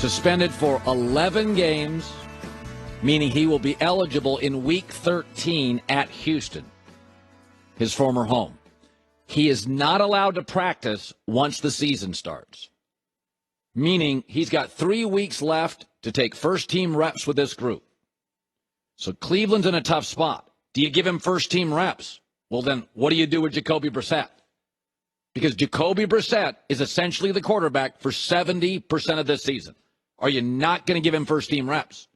Suspended for 11 games, meaning he will be eligible in Week 13 at Houston, his former home. He is not allowed to practice once the season starts, meaning he's got 3 weeks left to take first-team reps with this group. So Cleveland's in a tough spot. Do you give him first-team reps? Well, then what do you do with Jacoby Brissett? Because Jacoby Brissett is essentially the quarterback for 70% of this season. Are you not going to give him first-team reps?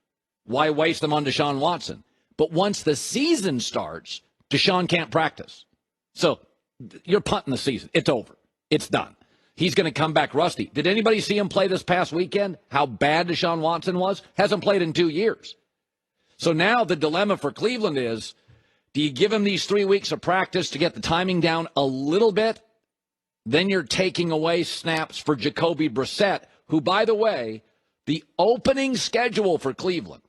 Why waste them on Deshaun Watson? But once the season starts, Deshaun can't practice. So you're punting the season. It's over. It's done. He's going to come back rusty. Did anybody see him play this past weekend? How bad Deshaun Watson was? Hasn't played in 2 years. So now the dilemma for Cleveland is, do you give him these 3 weeks of practice to get the timing down a little bit? Then you're taking away snaps for Jacoby Brissett, who, by the way, the opening schedule for Cleveland,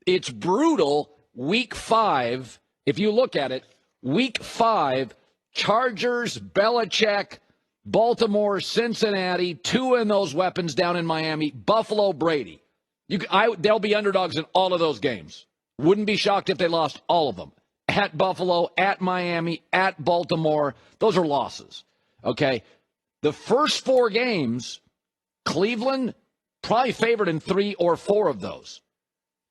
it's brutal. Week 5, if you look at it, Week 5, Chargers, Belichick, Baltimore, Cincinnati, two in those weapons down in Miami, Buffalo, Brady. They'll be underdogs in all of those games. Wouldn't be shocked if they lost all of them. At Buffalo, at Miami, at Baltimore, those are losses. Okay? The first 4 games, Cleveland probably favored in 3 or 4 of those.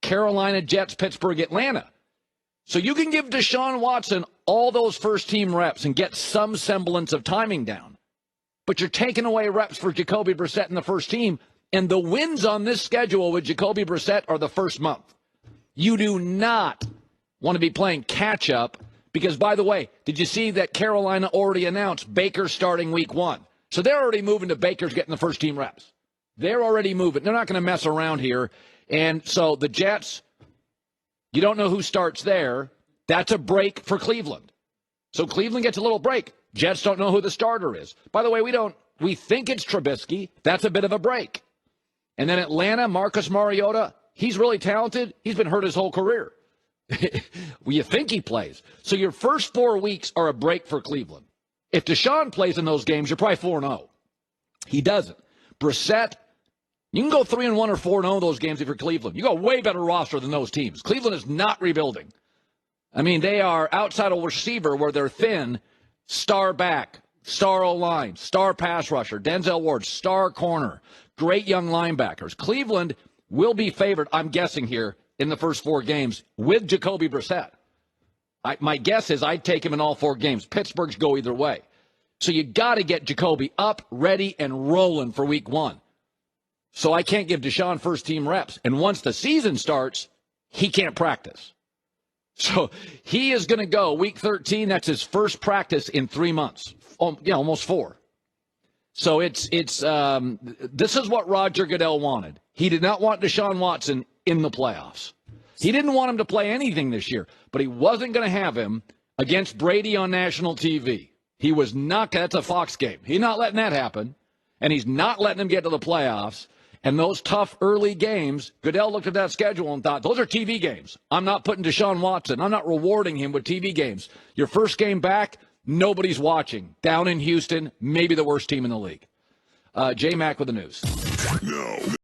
Carolina, Jets, Pittsburgh, Atlanta. So you can give Deshaun Watson all those first-team reps and get some semblance of timing down. But you're taking away reps for Jacoby Brissett in the first team, and the wins on this schedule with Jacoby Brissett are the first month. You do not want to be playing catch-up because, by the way, did you see that Carolina already announced Baker starting Week 1? So they're already moving to Baker's getting the first-team reps. They're already moving. They're not going to mess around here. And so the Jets, you don't know who starts there. That's a break for Cleveland. So Cleveland gets a little break. Jets don't know who the starter is. By the way, we think it's Trubisky. That's a bit of a break. And then Atlanta, Marcus Mariota, he's really talented. He's been hurt his whole career. Well, you think he plays. So your first 4 weeks are a break for Cleveland. If Deshaun plays in those games, you're probably 4-0. He doesn't. Brissett, you can go 3-1 or 4-0 those games if you're Cleveland. You got a way better roster than those teams. Cleveland is not rebuilding. I mean, they are outside of receiver where they're thin, star back, star O-line, star pass rusher, Denzel Ward, star corner, great young linebackers. Cleveland will be favored, I'm guessing here, in the first 4 games with Jacoby Brissett. My guess is I'd take him in all 4 games. Pittsburgh's go either way. So you got to get Jacoby up, ready, and rolling for Week 1. So I can't give Deshaun first-team reps. And once the season starts, he can't practice. So he is going to go Week 13. That's his first practice in 3 months. Almost 4. So this is what Roger Goodell wanted. He did not want Deshaun Watson in the playoffs. He didn't want him to play anything this year, but he wasn't going to have him against Brady on national TV. He was not. That's a Fox game. He's not letting that happen, and he's not letting him get to the playoffs. And those tough early games, Goodell looked at that schedule and thought, those are TV games. I'm not putting Deshaun Watson. I'm not rewarding him with TV games. Your first game back, nobody's watching. Down in Houston, maybe the worst team in the league. J-Mac with the news. No.